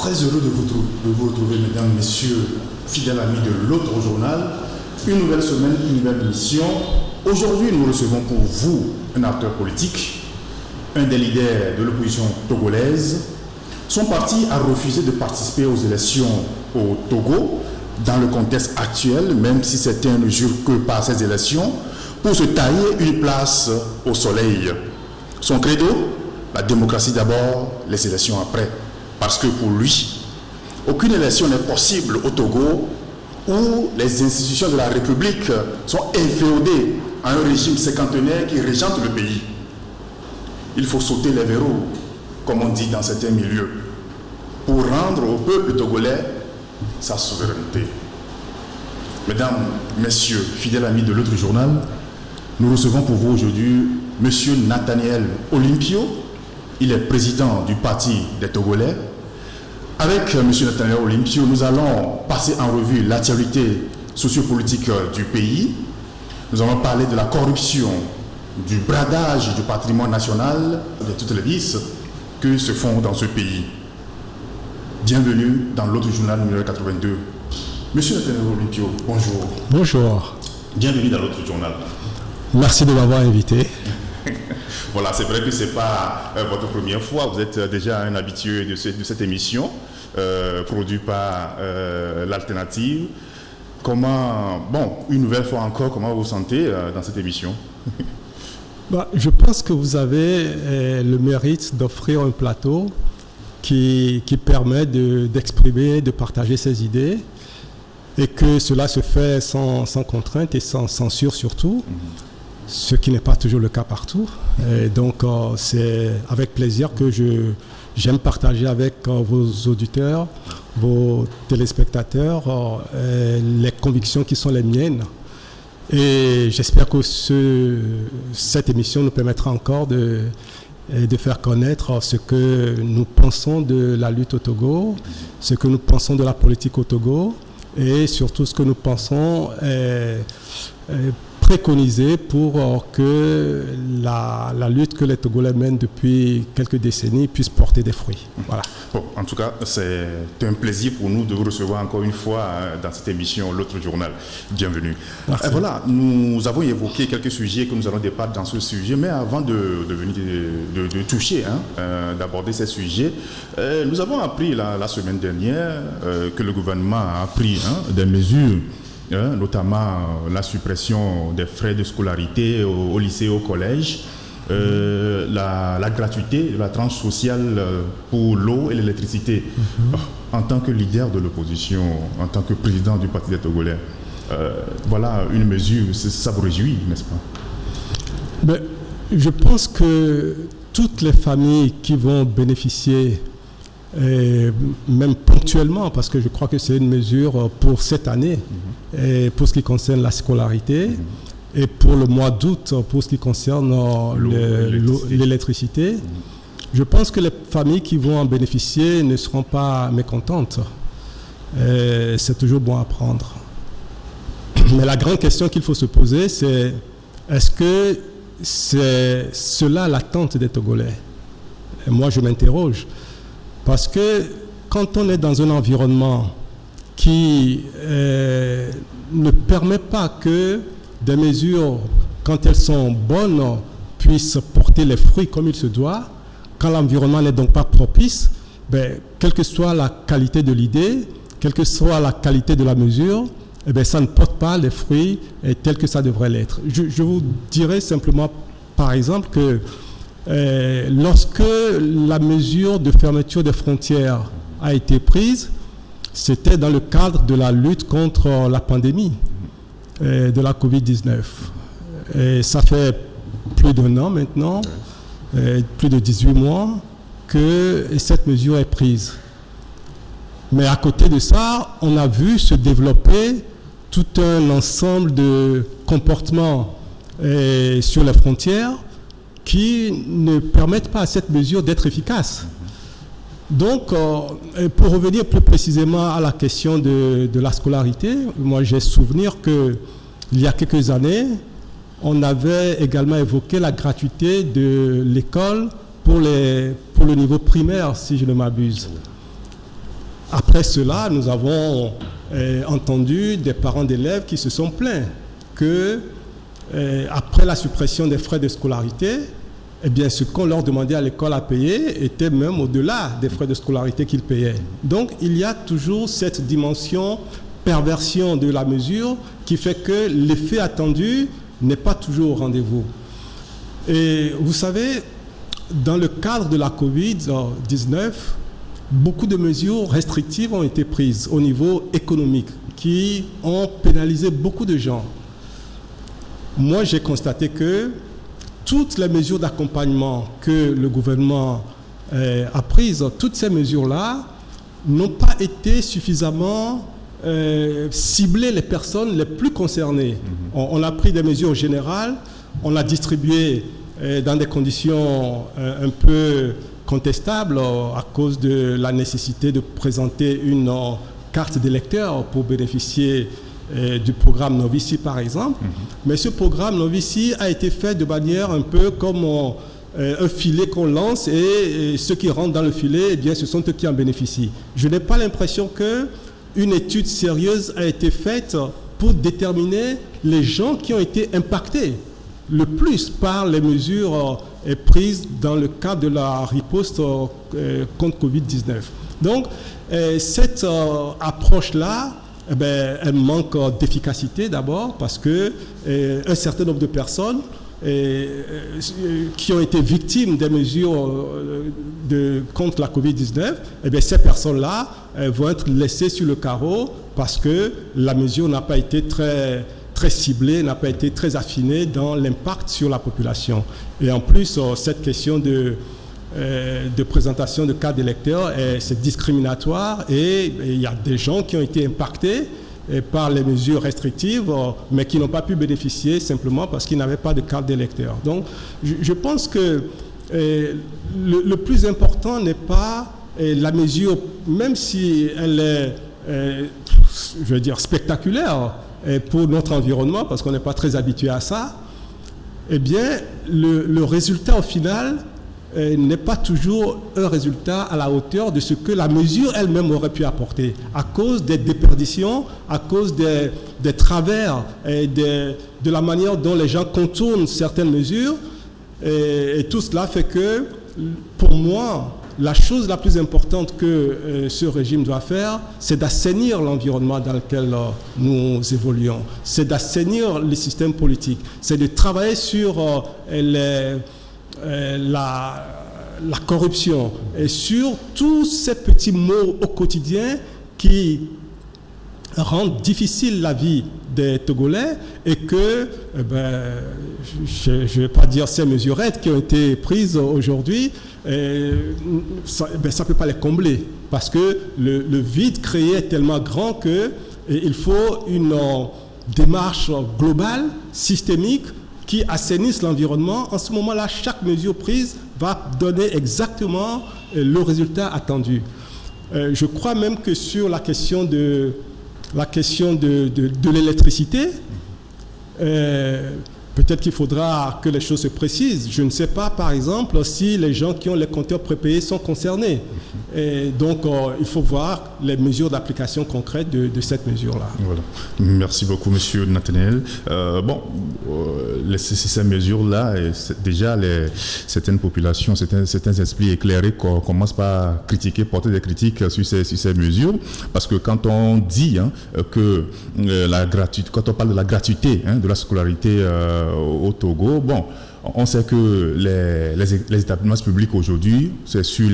Très heureux de vous retrouver, mesdames, messieurs, fidèles amis de l'autre journal. Une nouvelle semaine, une nouvelle émission. Aujourd'hui, nous recevons pour vous un acteur politique, un des leaders de l'opposition togolaise. Son parti a refusé de participer aux élections au Togo dans le contexte actuel, même si certains ne jurent que par ces élections, pour se tailler une place au soleil. Son credo, la démocratie d'abord, les élections après. Parce que pour lui, aucune élection n'est possible au Togo où les institutions de la République sont inféodées à un régime cinquantenaire qui régente le pays. Il faut sauter les verrous, comme on dit dans certains milieux, pour rendre au peuple togolais sa souveraineté. Mesdames, messieurs, fidèles amis de l'autre journal, nous recevons pour vous aujourd'hui M. Nathaniel Olympio. Il est président du Parti des Togolais. Avec M. Nathaniel Olympio, nous allons passer en revue l'actualité sociopolitique du pays. Nous allons parler de la corruption, du bradage du patrimoine national, de toutes les vices que se font dans ce pays. Bienvenue dans l'autre journal numéro 82. Monsieur Nathaniel Olympio, bonjour. Bonjour. Bienvenue dans l'autre journal. Merci de m'avoir invité. Voilà, c'est vrai que ce n'est pas votre première fois. Vous êtes déjà un habitué de cette émission produite par l'Alternative. Une nouvelle fois encore, comment vous vous sentez dans cette émission? Je pense que vous avez le mérite d'offrir un plateau qui permet d'exprimer, de partager ses idées et que cela se fait sans contrainte et sans censure surtout. Ce qui n'est pas toujours le cas partout. Et donc, c'est avec plaisir que j'aime partager avec vos auditeurs, vos téléspectateurs, les convictions qui sont les miennes. Et j'espère que cette émission nous permettra encore de faire connaître ce que nous pensons de la lutte au Togo, ce que nous pensons de la politique au Togo, et surtout ce que nous pensons préconisé pour que la lutte que les Togolais mènent depuis quelques décennies puisse porter des fruits. Voilà. Bon, en tout cas, c'est un plaisir pour nous de vous recevoir encore une fois dans cette émission, l'autre journal. Bienvenue. Voilà, nous avons évoqué quelques sujets que nous allons débattre dans ce sujet, mais avant de toucher, d'aborder ces sujets, nous avons appris la semaine dernière que le gouvernement a pris des mesures, notamment la suppression des frais de scolarité au lycée et au collège, la gratuité de la tranche sociale pour l'eau et l'électricité. En tant que leader de l'opposition, en tant que président du Parti des Togolais, voilà une mesure, ça vous réjouit, n'est-ce pas? Je pense que toutes les familles qui vont bénéficier, et même ponctuellement, parce que je crois que c'est une mesure pour cette année, et pour ce qui concerne la scolarité, et pour le mois d'août, pour ce qui concerne l'électricité. Je pense que les familles qui vont en bénéficier ne seront pas mécontentes. C'est toujours bon à prendre. Mais la grande question qu'il faut se poser, c'est est-ce que c'est cela l'attente des Togolais? Et moi, je m'interroge. Parce que quand on est dans un environnement qui ne permet pas que des mesures, quand elles sont bonnes, puissent porter les fruits comme il se doit, quand l'environnement n'est donc pas propice, quelle que soit la qualité de l'idée, quelle que soit la qualité de la mesure, ça ne porte pas les fruits tels que ça devrait l'être. Je vous dirais simplement, par exemple, que lorsque la mesure de fermeture des frontières a été prise, c'était dans le cadre de la lutte contre la pandémie de la Covid-19. Et ça fait plus d'1 an maintenant, plus de 18 mois, que cette mesure est prise. Mais à côté de ça, on a vu se développer tout un ensemble de comportements sur les frontières qui ne permettent pas à cette mesure d'être efficace. Donc, pour revenir plus précisément à la question de la scolarité, moi j'ai souvenir qu'il y a quelques années, on avait également évoqué la gratuité de l'école pour le niveau primaire, si je ne m'abuse. après cela, nous avons entendu des parents d'élèves qui se sont plaints que, après la suppression des frais de scolarité, eh bien, ce qu'on leur demandait à l'école à payer était même au-delà des frais de scolarité qu'ils payaient. Donc, il y a toujours cette dimension perversion de la mesure qui fait que l'effet attendu n'est pas toujours au rendez-vous. Et vous savez, dans le cadre de la Covid-19, beaucoup de mesures restrictives ont été prises au niveau économique qui ont pénalisé beaucoup de gens. Moi, j'ai constaté que toutes les mesures d'accompagnement que le gouvernement a prises, toutes ces mesures-là n'ont pas été suffisamment ciblées les personnes les plus concernées. On a pris des mesures générales, on a distribué dans des conditions un peu contestables à cause de la nécessité de présenter une carte d'électeur pour bénéficier du programme Novici par exemple. Mais ce programme Novici a été fait de manière un peu comme un filet qu'on lance et ceux qui rentrent dans le filet, eh bien, ce sont eux qui en bénéficient. Je n'ai pas l'impression qu'une étude sérieuse a été faite pour déterminer les gens qui ont été impactés le plus par les mesures prises dans le cadre de la riposte contre Covid-19. Donc, cette approche-là, eh bien, elle manque d'efficacité d'abord parce que un certain nombre de personnes qui ont été victimes des mesures contre la Covid-19, eh bien, ces personnes-là vont être laissées sur le carreau parce que la mesure n'a pas été très ciblée, n'a pas été très affinée dans l'impact sur la population. Et en plus, cette question de présentation de cartes d'électeurs, c'est discriminatoire et il y a des gens qui ont été impactés par les mesures restrictives, mais qui n'ont pas pu bénéficier simplement parce qu'ils n'avaient pas de carte d'électeur. Donc, je pense que le plus important n'est pas la mesure, même si elle est, je veux dire, spectaculaire pour notre environnement, parce qu'on n'est pas très habitué à ça, eh bien, le résultat au final n'est pas toujours un résultat à la hauteur de ce que la mesure elle-même aurait pu apporter, à cause des déperditions, à cause des travers et de la manière dont les gens contournent certaines mesures. Et tout cela fait que, pour moi, la chose la plus importante que ce régime doit faire, c'est d'assainir l'environnement dans lequel nous évoluons, c'est d'assainir le système politique, c'est de travailler sur la corruption et sur tous ces petits maux au quotidien qui rendent difficile la vie des Togolais et que, je ne vais pas dire ces mesurettes qui ont été prises aujourd'hui, ça ne peut pas les combler parce que le vide créé est tellement grand qu'il faut une démarche globale, systémique, qui assainissent l'environnement. En ce moment-là, chaque mesure prise va donner exactement le résultat attendu. Je crois même que sur la question de l'électricité, peut-être qu'il faudra que les choses se précisent. Je ne sais pas, par exemple, si les gens qui ont les compteurs prépayés sont concernés. Et donc, il faut voir les mesures d'application concrètes de cette mesure-là. Voilà. Merci beaucoup, Monsieur Nathaniel. Ces mesures-là, déjà, certaines populations, certains esprits éclairés commencent par critiquer, porter des critiques sur ces mesures. Parce que quand on dit que quand on parle de la gratuité de la scolarité au Togo, bon, on sait que les établissements publics aujourd'hui, c'est sur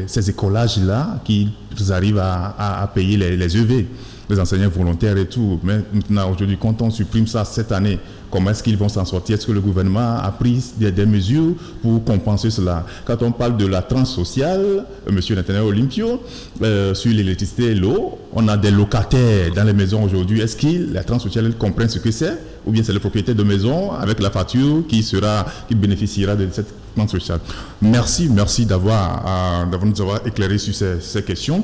ces écolages-là qu'ils arrivent à payer les EV, les enseignants volontaires et tout. Mais maintenant, aujourd'hui, quand on supprime ça cette année, comment est-ce qu'ils vont s'en sortir? Est-ce que le gouvernement a pris des mesures pour compenser cela? Quand on parle de la tranche sociale, M. Nathaniel Olympio, sur l'électricité et l'eau, on a des locataires dans les maisons aujourd'hui. Est-ce que la tranche sociale comprend ce que c'est? Ou bien c'est le propriétaire de maison avec la facture qui bénéficiera de cette tranche sociale? Merci d'avoir nous avoir éclairé sur ces questions.